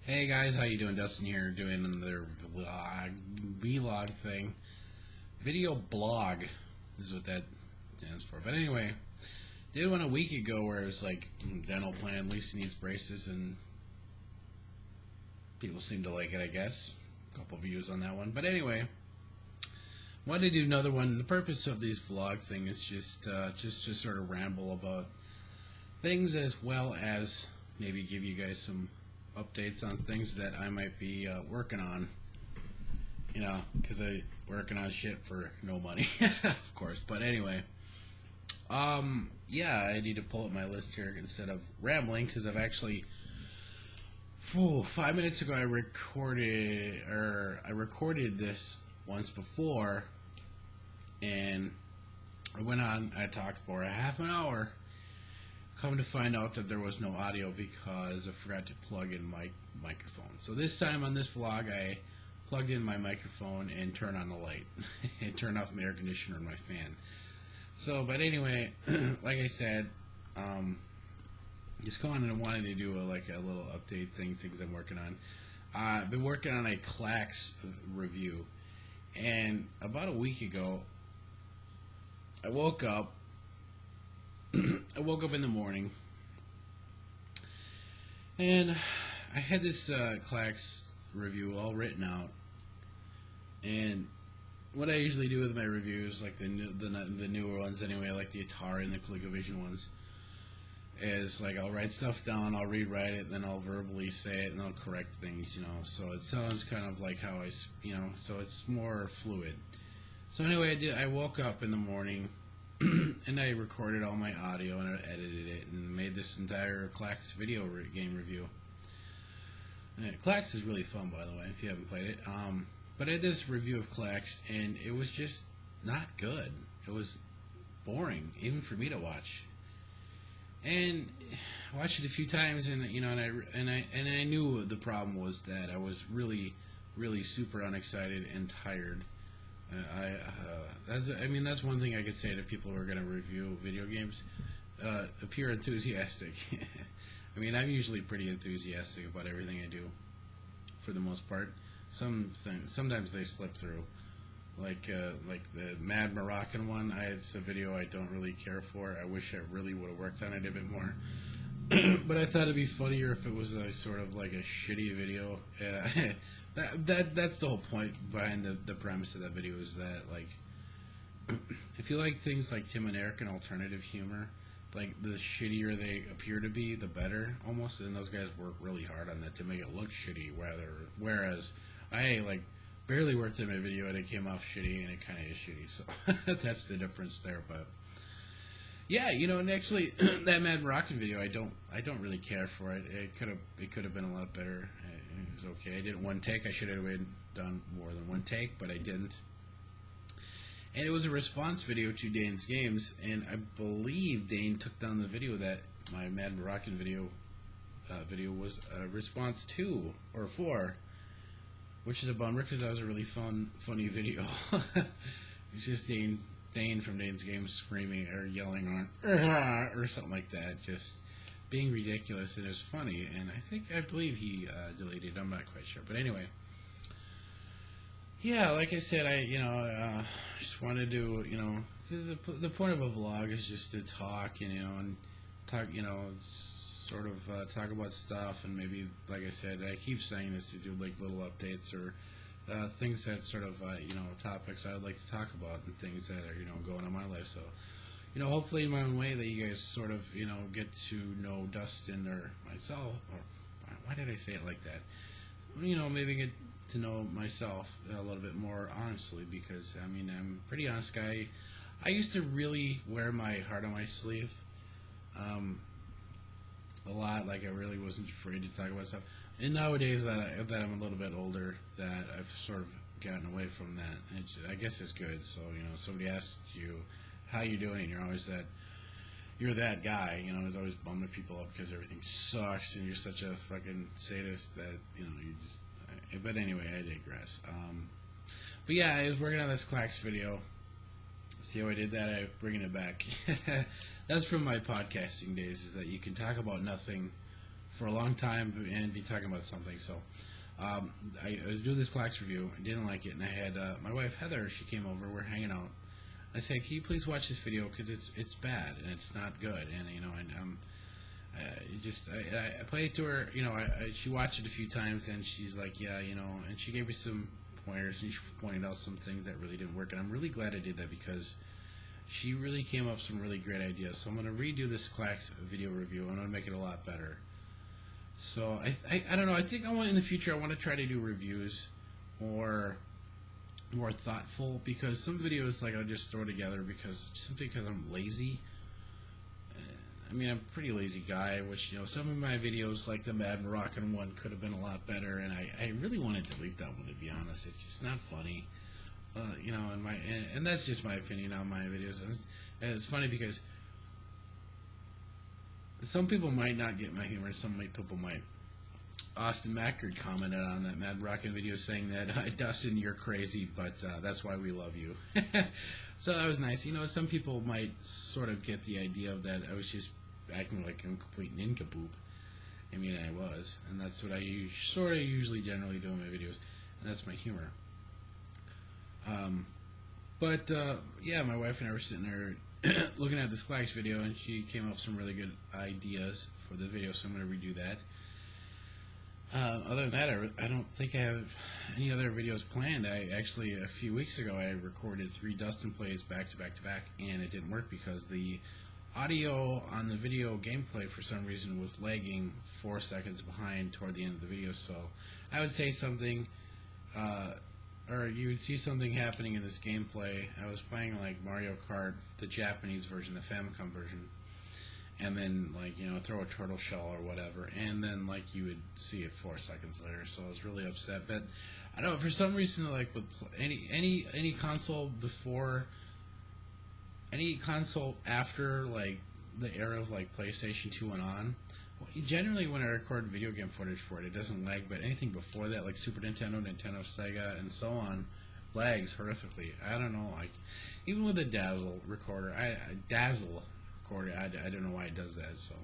Hey guys, how you doing? Dustin here, doing another vlog thing. Video blog is what that stands for. But anyway, did one a week ago where it was like dental plan, Lisa needs braces, and people seem to like it, I guess. A couple views on that one. But anyway, wanted to do another one. The purpose of these vlog thing is just to sort of ramble about things, as well as maybe give you guys some updates on things that I might be working on, you know, because I working on shit for no money, of course. But anyway, yeah, I need to pull up my list here instead of rambling, because I've actually 5 minutes ago I recorded this once before, and I went on, I talked for a half an hour. Come to find out that there was no audio because I forgot to plug in my microphone. So this time on this vlog, I plugged in my microphone and turned on the light and turned off my air conditioner and my fan. So, but anyway, like I said, just calling and wanted to do a little update things I'm working on. I've been working on a Clax review, and about a week ago, I woke up. I woke up in the morning, and I had this Clax review all written out. And what I usually do with my reviews, like the newer ones anyway, like the Atari and the ColecoVision ones, is like I'll write stuff down, I'll rewrite it, then I'll verbally say it, and I'll correct things, you know. So it sounds kind of like how so it's more fluid. So anyway, I woke up in the morning. And I recorded all my audio and I edited it and made this entire Clax video game review. And Clax is really fun, by the way, if you haven't played it. But I did this review of Clax, and it was just not good. It was boring, even for me to watch. And I watched it a few times, and I knew the problem was that I was really super unexcited and tired. That's one thing I could say to people who are going to review video games. Appear enthusiastic. I mean, I'm usually pretty enthusiastic about everything I do, for the most part. Sometimes they slip through, like the Mad Moroccan one. It's a video I don't really care for. I wish I really would have worked on it a bit more. But I thought it'd be funnier if it was sort of like a shitty video. That's the whole point behind the premise of that video, is that, like, if you like things like Tim and Eric and alternative humor, like, the shittier they appear to be, the better, almost. And those guys work really hard on that to make it look shitty, whereas I barely worked in my video and it came off shitty, and it kind of is shitty. So that's the difference there. But yeah, and actually, that Mad Moroccan video, I don't really care for it. It could have been a lot better. It was okay. I did it one take. I should have done more than one take, but I didn't. And it was a response video to Dane's games, and I believe Dane took down the video that my Mad Moroccan video was a response to or for, which is a bummer because that was a really funny video. It's just Dane from Dane's Games screaming or yelling on or something like that, just being ridiculous, and it was funny. And I believe he deleted it. I'm not quite sure, but anyway, yeah, like I said, I just wanted to because the point of a vlog is just to talk, and talk, sort of talk about stuff, and maybe, like I said, I keep saying this, to do like little updates or things that sort of, topics I would like to talk about, and things that are, going on in my life. So, hopefully in my own way that you guys sort of, get to know Dustin or myself, or why did I say it like that? Maybe get to know myself a little bit more honestly, because, I'm a pretty honest guy. I used to really wear my heart on my sleeve, a lot. Like, I really wasn't afraid to talk about stuff. And nowadays that I'm a little bit older, that I've sort of gotten away from that. I guess it's good. So, somebody asks you how you doing, and you're that guy, who's always bumming people up because everything sucks, and you're such a fucking sadist that, you just... But anyway, I digress. But yeah, I was working on this Clax video. See how I did that? I'm bringing it back. That's from my podcasting days, is that you can talk about nothing for a long time and be talking about something. So I was doing this Clax review, I didn't like it, and I had my wife Heather, she came over, we're hanging out. I said, can you please watch this video, because it's bad and it's not good, and you know, and I played it to her, you know, she watched it a few times, and she's like, yeah, you know, and she gave me some pointers, and she pointed out some things that really didn't work, and I'm really glad I did that, because she really came up with some really great ideas. So I'm going to redo this Clax video review. I'm going to make it a lot better. So I don't know. I think in the future I want to try to do reviews more thoughtful, because some videos like I'll just throw together simply because I'm lazy. I mean, I'm a pretty lazy guy, which, you know, some of my videos like the Mad Moroccan one could have been a lot better, and I really want to delete that one, to be honest. It's just not funny. You know, and that's just my opinion on my videos. And it's funny because some people might not get my humor, and some people might. Austin Mackard commented on that Mad Rockin' video saying that, Dustin, you're crazy, but that's why we love you. So that was nice. You know, some people might sort of get the idea of that I was just acting like a complete nincompoop. I mean, I was, and that's what I usually generally do in my videos, and that's my humor. Yeah, my wife and I were sitting there looking at this Clax video, and she came up with some really good ideas for the video, so I'm going to redo that. Other than that, I don't think I have any other videos planned. Actually, a few weeks ago, I recorded 3 Dustin plays back to back to back, and it didn't work because the audio on the video gameplay for some reason was lagging 4 seconds behind toward the end of the video. So I would say something, or you would see something happening in this gameplay. I was playing like Mario Kart, the Japanese version, the Famicom version, and then, like, you know, throw a turtle shell or whatever, and then, like, you would see it 4 seconds later. So I was really upset. But I don't know, for some reason, like with any console before, any console after like the era of like PlayStation 2 and on, generally when I record video game footage for it, it doesn't lag. But anything before that, like Super Nintendo, Nintendo, Sega, and so on, lags horrifically. I don't know, like even with a Dazzle recorder, I don't know why it does that. So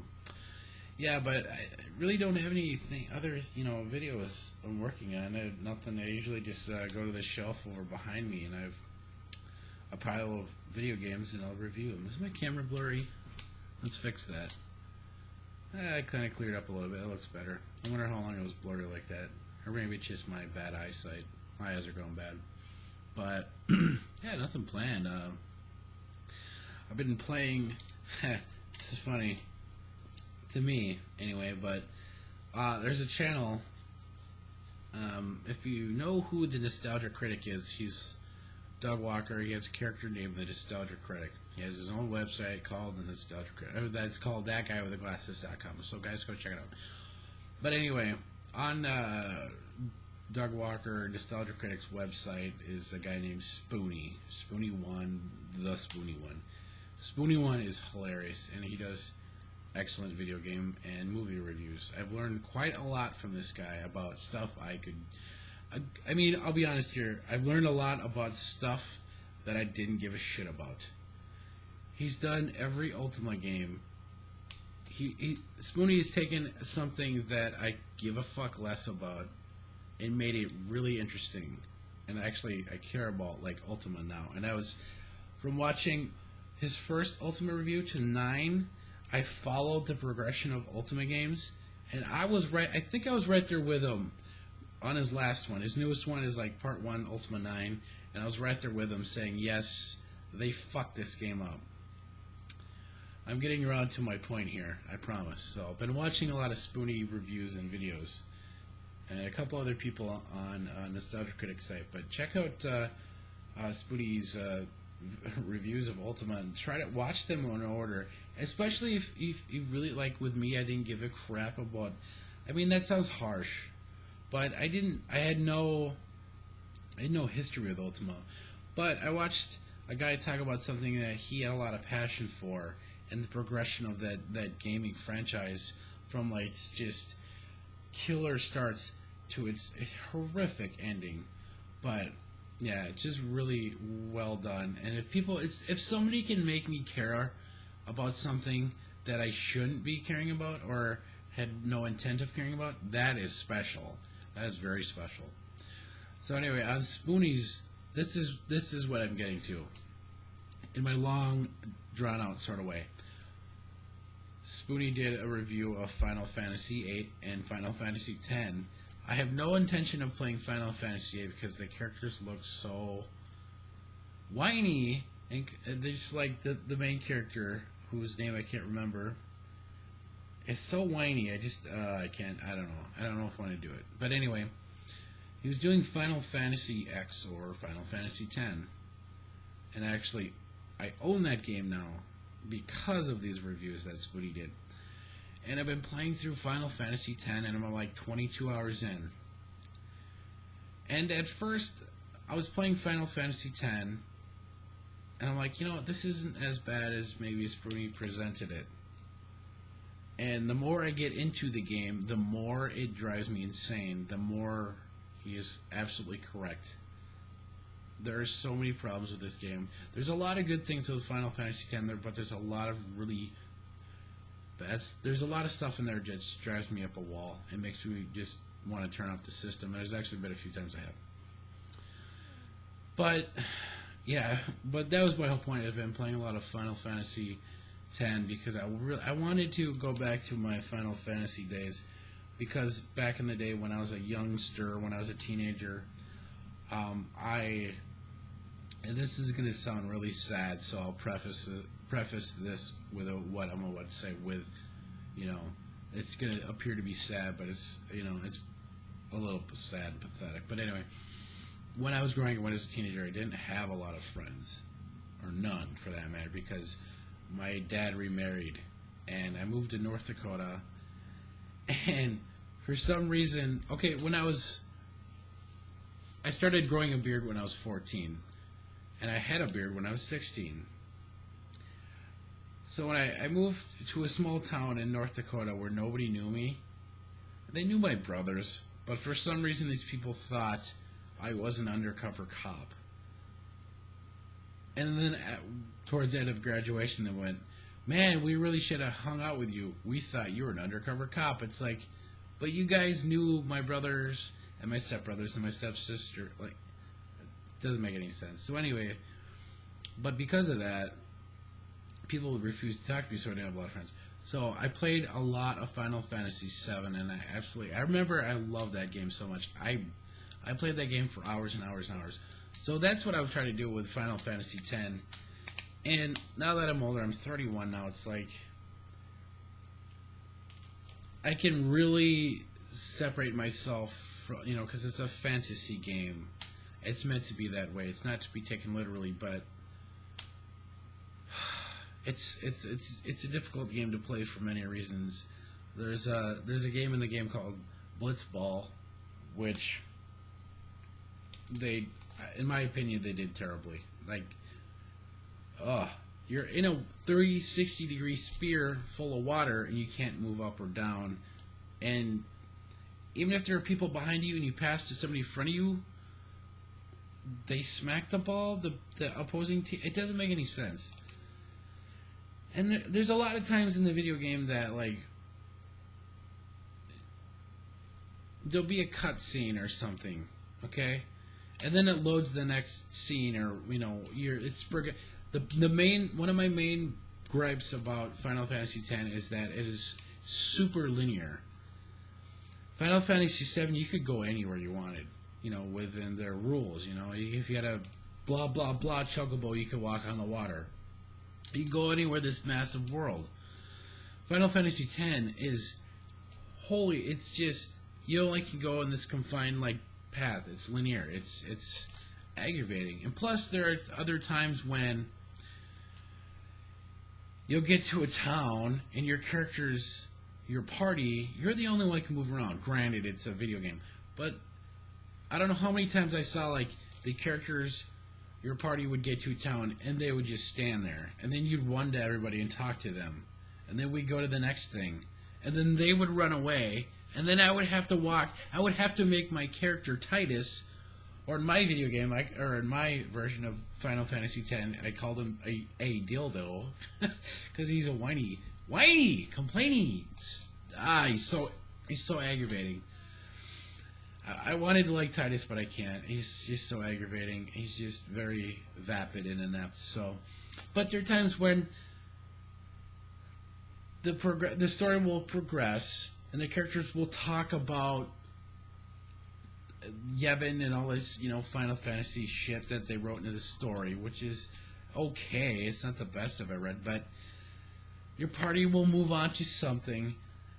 yeah, but I really don't have anything other, you know, videos I'm working on. I have nothing. I usually just go to the shelf over behind me, and I have a pile of video games, and I'll review them. Is my camera blurry? Let's fix that. I kind of cleared up a little bit. It looks better. I wonder how long it was blurry like that. Or maybe it's just my bad eyesight. My eyes are going bad. But yeah, nothing planned. I've been playing. This is funny to me, anyway. But there's a channel. If you know who the Nostalgia Critic is, he's Doug Walker. He has a character named the Nostalgia Critic. He has his own website called the Nostalgia Critic. That's called thatguywiththeglasses.com. So guys, go check it out. But anyway, on Doug Walker Nostalgia Critic's website is a guy named Spoony. Spoony1, the Spoony1. Spoony1 is hilarious, and he does excellent video game and movie reviews. I've learned quite a lot from this guy about stuff I mean, I'll be honest here. I've learned a lot about stuff that I didn't give a shit about. He's done every Ultima game. Spoony has taken something that I give a fuck less about and made it really interesting. And actually, I care about, like, Ultima now. And I was, from watching his first Ultima review to 9, I followed the progression of Ultima games, and I was right. I think I was right there with him on his last one. His newest one is like Part 1, Ultima 9, and I was right there with him saying, yes, they fucked this game up. I'm getting around to my point here, I promise. So I've been watching a lot of Spoony reviews and videos, and a couple other people on Nostalgia Critic site. But check out Spoony's reviews of Ultima and try to watch them in order. Especially if you really, like with me, I didn't give a crap about. I mean, that sounds harsh, but I had no history with Ultima. But I watched a guy talk about something that he had a lot of passion for, and the progression of that gaming franchise from like just killer starts to its horrific ending. But yeah, it's just really well done. And if somebody can make me care about something that I shouldn't be caring about, or had no intent of caring about, that is special. That is very special. So anyway, on Spoonies, this is what I'm getting to. In my long, drawn-out sort of way. Spoonie did a review of Final Fantasy VIII and Final Fantasy X. I have no intention of playing Final Fantasy VIII because the characters look so whiny, and they're just like the main character, whose name I can't remember, is so whiny. I don't know if I want to do it. But anyway, he was doing Final Fantasy X or Final Fantasy X, and actually, I own that game now because of these reviews that Spoonie did. And I've been playing through Final Fantasy X, and I'm like 22 hours in. And at first, I was playing Final Fantasy X, and I'm like, you know, this isn't as bad as maybe Spoonie presented it. And the more I get into the game, the more it drives me insane. The more he is absolutely correct. There are so many problems with this game. There's a lot of good things with Final Fantasy X, but there's a lot of really there's a lot of stuff in there that just drives me up a wall. It makes me just want to turn off the system. And there's actually been a few times I have. But yeah, but that was my whole point. I've been playing a lot of Final Fantasy X because I wanted to go back to my Final Fantasy days, because back in the day when I was a youngster, when I was a teenager, and this is going to sound really sad, so I'll preface this with what I'm about to say with, you know, it's going to appear to be sad, but it's, you know, it's a little sad and pathetic. But anyway, when I was growing up, when I was a teenager, I didn't have a lot of friends, or none for that matter, because my dad remarried, and I moved to North Dakota, and for some reason, okay, I started growing a beard when I was 14, and I had a beard when I was 16. So when I moved to a small town in North Dakota where nobody knew me, they knew my brothers, but for some reason these people thought I was an undercover cop. And then towards the end of graduation, they went, "Man, we really should have hung out with you. We thought you were an undercover cop." It's like, but you guys knew my brothers and my stepbrothers and my stepsister. Like, it doesn't make any sense. So anyway, but because of that, people refused to talk to me, so I didn't have a lot of friends. So I played a lot of Final Fantasy VII, and I remember I loved that game so much. I played that game for hours and hours and hours. So that's what I was trying to do with Final Fantasy X. And now that I'm older, I'm 31 now, it's like I can really separate myself from, you know, because it's a fantasy game. It's meant to be that way. It's not to be taken literally, but it's a difficult game to play for many reasons. There's a game in the game called Blitzball, which they, in my opinion, they did terribly. Like, you're in a 60 degree sphere full of water and you can't move up or down, and even if there are people behind you and you pass to somebody in front of you, they smack the ball, the opposing team. It doesn't make any sense. And there's a lot of times in the video game that, like, there'll be a cut scene or something, okay? And then it loads the next scene, or, you know, one of my main gripes about Final Fantasy X is that it is super linear. Final Fantasy VII, you could go anywhere you wanted, you know, within their rules. You know, if you had a blah blah blah chocobo, you could walk on the water. You can go anywhere this massive world. Final Fantasy X is holy. It's just, you only can go in this confined, like, path. It's linear. It's aggravating. And plus, there are other times when you'll get to a town and your characters, your party, you're the only one who can move around. Granted, it's a video game, but I don't know how many times I saw, like, the characters, your party would get to a town and they would just stand there, and then you'd run to everybody and talk to them, and then we'd go to the next thing, and then they would run away, and then I would have to walk. I would have to make my character Titus, or in my video game, or in my version of Final Fantasy X, I called him a dildo, because he's a whiny, complaining, he's so aggravating. I wanted to like Titus, but I can't. He's just so aggravating. He's just very vapid and inept. So, but there are times when the story will progress and the characters will talk about Yevon and all this, Final Fantasy shit that they wrote into the story, which is okay. It's not the best I've ever read, but your party will move on to something.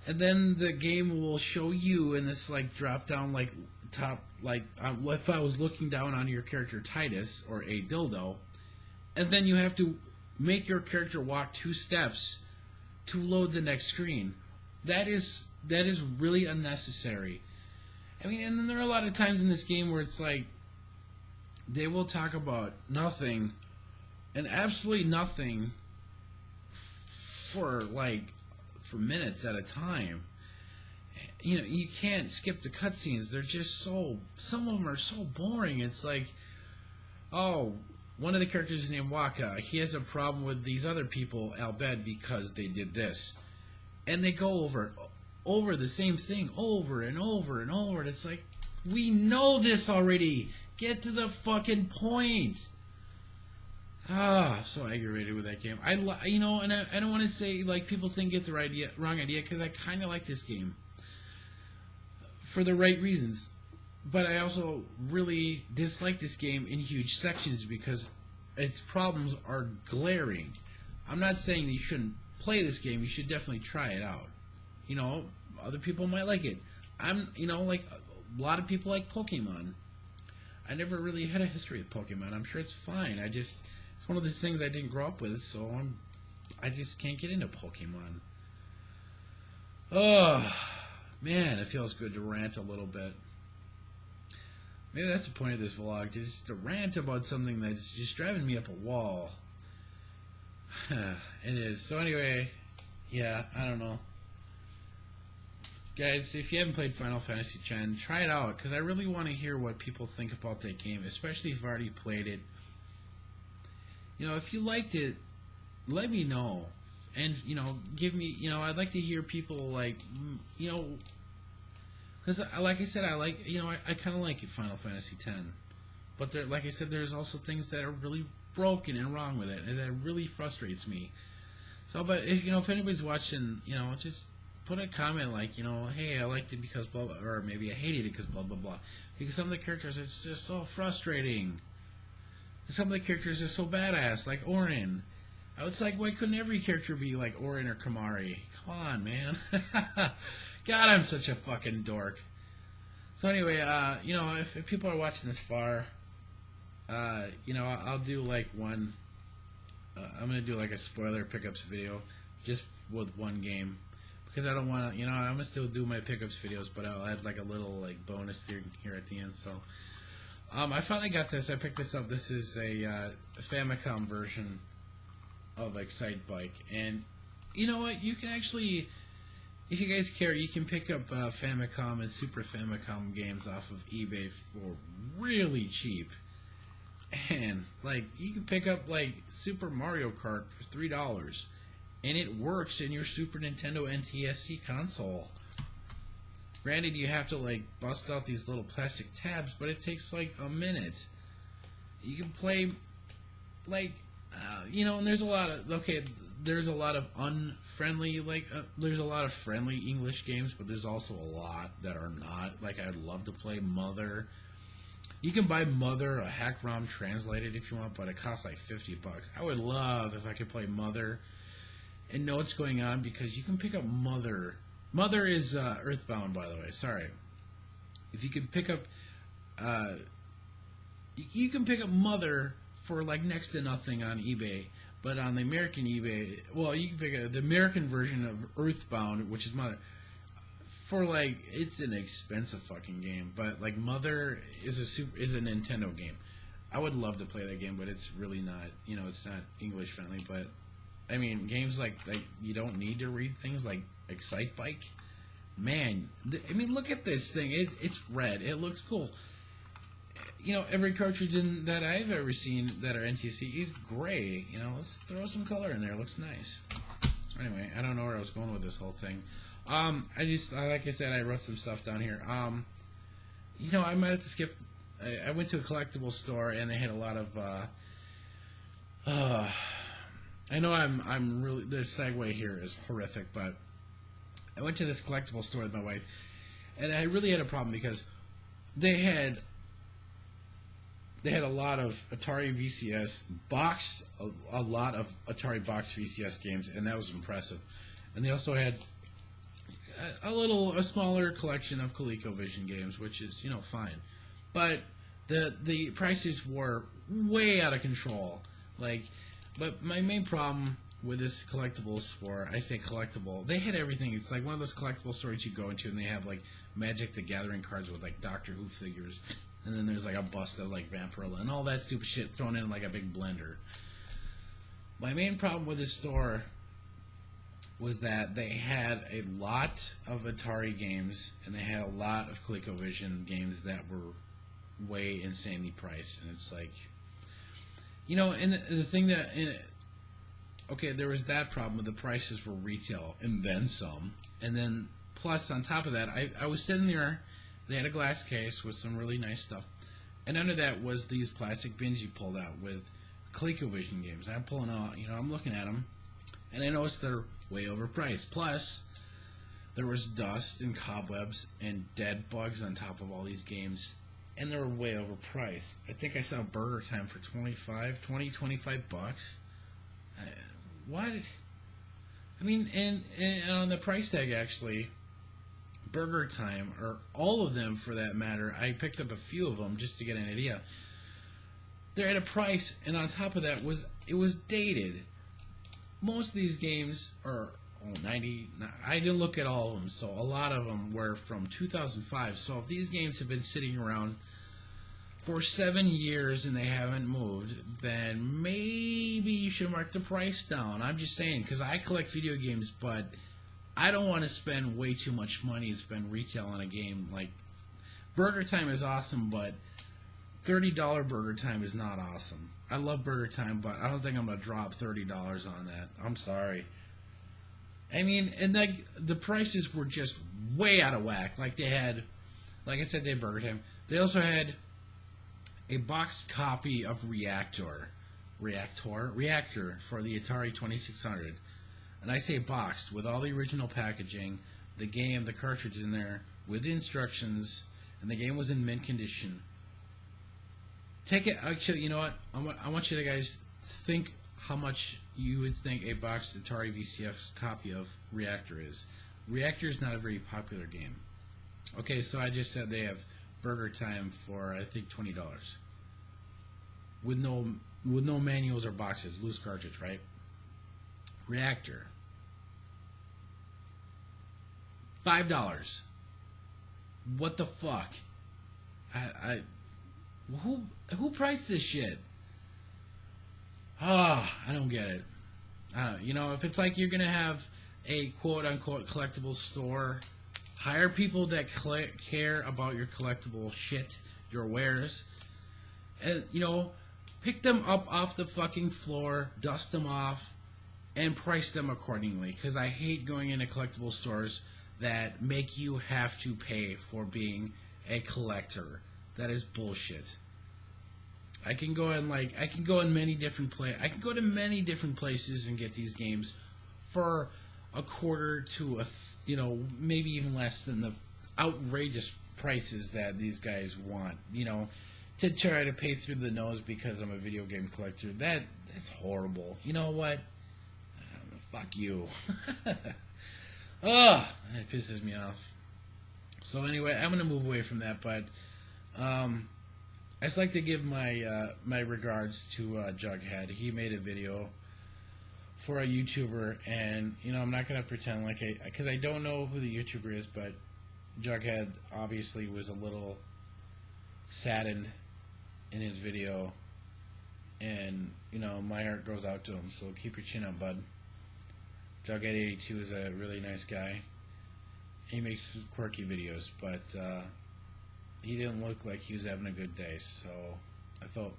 And then the game will show you in this drop down top if I was looking down on your character Titus or a dildo, and then you have to make your character walk 2 steps to load the next screen. That is really unnecessary. I mean, and then there are a lot of times in this game where it's they will talk about nothing and absolutely nothing for minutes at a time. You can't skip the cutscenes. They're just some of them are so boring. It's one of the characters is named Waka. He has a problem with these other people, Albed, because they did this. And they go over the same thing over and over and over. And it's we know this already. Get to the fucking point. I'm so aggravated with that game. And I don't want to say people think it's the wrong idea, because I kind of like this game for the right reasons. But I also really dislike this game in huge sections because its problems are glaring. I'm not saying that you shouldn't play this game. You should definitely try it out. Other people might like it. A lot of people like Pokemon. I never really had a history with Pokemon. I'm sure it's fine. It's one of those things I didn't grow up with, so I just can't get into Pokemon. Oh, man, it feels good to rant a little bit. Maybe that's the point of this vlog, just to rant about something that's just driving me up a wall. It is. So anyway, yeah, I don't know. Guys, if you haven't played Final Fantasy X, try it out, because I really want to hear what people think about that game, especially if you've already played it. If you liked it, let me know. And, give me, I'd like to hear people, because, like I said, I kind of like Final Fantasy X. But, like I said, there's also things that are really broken and wrong with it, and that really frustrates me. So, but, if anybody's watching, just put a comment hey, I liked it because blah, blah, or maybe I hated it because blah, blah, blah. Because some of the characters, it's just so frustrating. Some of the characters are so badass, like Auron. I was why couldn't every character be like Auron or Kamari? Come on, man. God, I'm such a fucking dork. So anyway, if people are watching this far, I'll do one. I'm gonna do a spoiler pickups video, just with one game, because I don't want to. I'm gonna still do my pickups videos, but I'll add a little bonus here at the end. So. I finally got this. I picked this up. This is a Famicom version of Excitebike. And you know what? You can actually, if you guys care, you can pick up Famicom and Super Famicom games off of eBay for really cheap. And, you can pick up, Super Mario Kart for $3. And it works in your Super Nintendo NTSC console. Granted, you have to, bust out these little plastic tabs, but it takes, a minute. You can play, and there's a lot of unfriendly, there's a lot of friendly English games, but there's also a lot that are not. I'd love to play Mother. You can buy Mother, a hack ROM translated if you want, but it costs $50. I would love if I could play Mother and know what's going on, because you can pick up Mother. Mother is Earthbound, by the way. Sorry. If you could pick up, you can pick up Mother for next to nothing on eBay, but on the American eBay, well, you can pick up the American version of Earthbound, which is Mother, for it's an expensive fucking game. But Mother is a Nintendo game. I would love to play that game, but it's really not. It's not English friendly. But I mean, games like you don't need to read things like Excitebike. Man, I mean, look at this thing. It's red. It looks cool. Every cartridge that I've ever seen that are NTSC is gray. Let's throw some color in there. It looks nice. Let's Anyway, I don't know where I was going with this whole thing. Like I said, I wrote some stuff down here. I might have to skip. I went to a collectible store and they had a lot of. I know I'm really, the segue here is horrific, but I went to this collectible store with my wife, and I really had a problem because they had a lot of Atari VCS box, a lot of Atari box VCS games, and that was impressive. And they also had a smaller collection of ColecoVision games, which is, fine. But the prices were way out of control. But my main problem with this collectible store, I say collectible, they had everything. It's like one of those collectible stores you go into, and they have like Magic the Gathering cards with like Doctor Who figures, and then there's like a bust of like Vampirella and all that stupid shit thrown in like a big blender. My main problem with this store was that they had a lot of Atari games, and they had a lot of ColecoVision games that were way insanely priced, and it's like, and the thing that, okay, there was that problem. The prices were retail, and then some. And then, plus, on top of that, I was sitting there. They had a glass case with some really nice stuff. And under that was these plastic bins you pulled out with ColecoVision games. I'm pulling out, I'm looking at them. And I noticed they're way overpriced. Plus, there was dust and cobwebs and dead bugs on top of all these games. And they were way overpriced. I think I saw Burger Time for $25 bucks. What? I mean, and on the price tag, actually, Burger Time, or all of them for that matter, I picked up a few of them just to get an idea. They're at a price, and on top of that, it was dated. Most of these games are 90. I didn't look at all of them, so a lot of them were from 2005. So if these games have been sitting around for 7 years and they haven't moved, then maybe you should mark the price down. I'm just saying, because I collect video games, but I don't want to spend way too much money to spend retail on a game. Like, Burger Time is awesome, but $30 Burger Time is not awesome. I love Burger Time, but I don't think I'm going to drop $30 on that. I'm sorry. I mean, and the prices were just way out of whack. Like they had, like I said, they had Burger Time. They also had a boxed copy of Reactor for the Atari 2600. And I say boxed, with all the original packaging, the game, the cartridge in there, with the instructions, and the game was in mint condition. Take it, actually, you know what? I want you to guys think how much you would think a boxed Atari VCS copy of Reactor is. Reactor is not a very popular game. Okay, so I just said they have Burger Time for, I think, $20. With no manuals or boxes, loose cartridge, right? Reactor, $5. What the fuck? Who priced this shit? I don't get it. If it's like you're gonna have a quote-unquote collectible store, hire people that care about your collectible shit, your wares, and pick them up off the fucking floor, dust them off, and price them accordingly. Because I hate going into collectible stores that make you have to pay for being a collector. That is bullshit. I can go to many different places and get these games for a quarter to maybe even less than the outrageous prices that these guys want, to try to pay through the nose because I'm a video game collector. That's horrible. You know what? Fuck you. Ugh, it pisses me off. So anyway, I'm going to move away from that, but I just like to give my my regards to Jugghead. He made a video for a YouTuber, and I'm not gonna pretend like because I don't know who the YouTuber is, but Jugghead obviously was a little saddened in his video, and my heart goes out to him. So keep your chin up, bud. Jugghead82 is a really nice guy. He makes quirky videos, but he didn't look like he was having a good day, so I felt,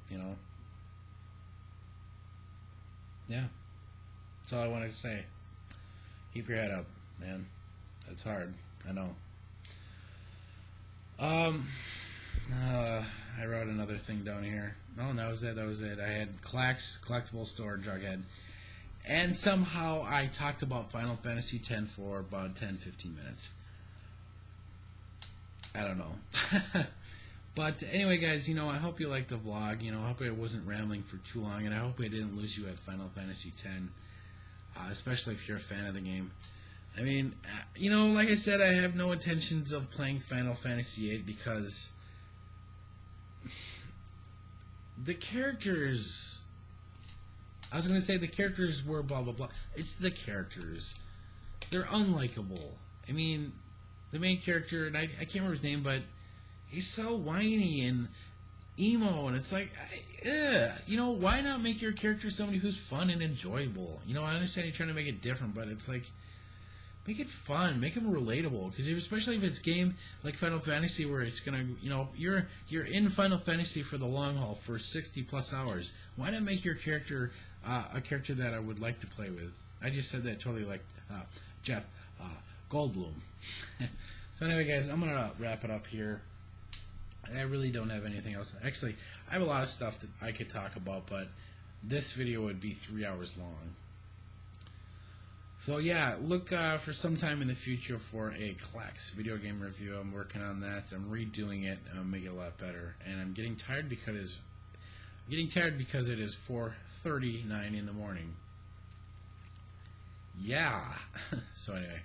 yeah, that's all I wanted to say. Keep your head up, man. That's hard. I know. I wrote another thing down here. Oh, that was it. That was it. I had Collectible Store, Jugghead. And somehow I talked about Final Fantasy X for about 10-15 minutes. I don't know. But anyway, guys, I hope you liked the vlog. I hope I wasn't rambling for too long, and I hope I didn't lose you at Final Fantasy X, especially if you're a fan of the game. I mean, like I said, I have no intentions of playing Final Fantasy VIII because the characters... I was going to say the characters were blah, blah, blah. It's the characters. They're unlikable. I mean, the main character, and I can't remember his name, but he's so whiny and emo, and it's like, why not make your character somebody who's fun and enjoyable? I understand you're trying to make it different, but it's like, make it fun, make him relatable, because especially if it's a game like Final Fantasy where it's gonna, you're in Final Fantasy for the long haul for 60+ hours. Why not make your character a character that I would like to play with? I just said that totally like Jeff Goldblum. So anyway, guys, I'm gonna wrap it up here. I really don't have anything else. Actually, I have a lot of stuff that I could talk about, but this video would be 3 hours long. So yeah, look for some time in the future for a Clax video game review. I'm working on that. I'm redoing it. I'll make it a lot better. And I'm getting tired because it is 4:39 in the morning. Yeah. So anyway,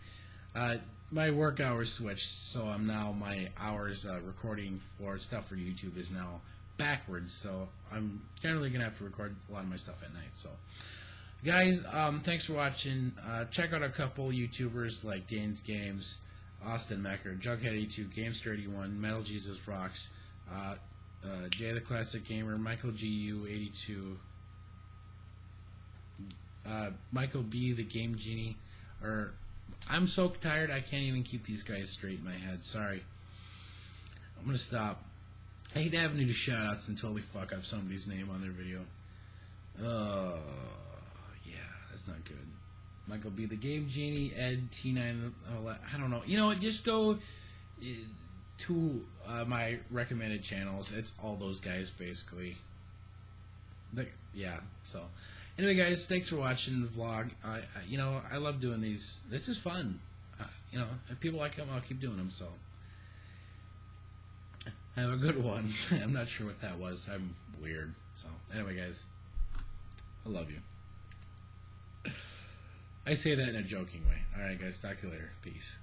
my work hours switched, so my hours recording for stuff for YouTube is now backwards. So I'm generally gonna have to record a lot of my stuff at night. So. Guys, thanks for watching. Check out a couple YouTubers like Dane's Games, Austin Mecker, Jugghead82, Gamester81, Metal Jesus Rocks, Jay the Classic Gamer, Michael GU82, Michael B the Game Genie. I'm so tired I can't even keep these guys straight in my head. Sorry. I'm gonna stop. I hate having to do shoutouts and totally fuck up somebody's name on their video. That's not good. Michael B. the Game Genie, Ed T9. I don't know. Just go to my recommended channels. It's all those guys basically. Yeah. So, anyway, guys, thanks for watching the vlog. I love doing these. This is fun. If people like them, I'll keep doing them. So, have a good one. I'm not sure what that was. I'm weird. So, anyway, guys, I love you. I say that in a joking way. Alright, guys, talk to you later. Peace.